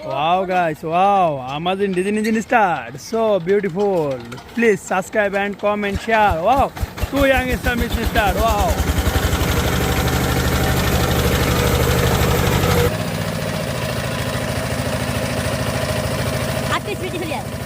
Wow, guys, wow. Amazon Disney start. So beautiful. Please subscribe and comment, share. Wow. Two young Islamic start. Wow. Artist beautiful here.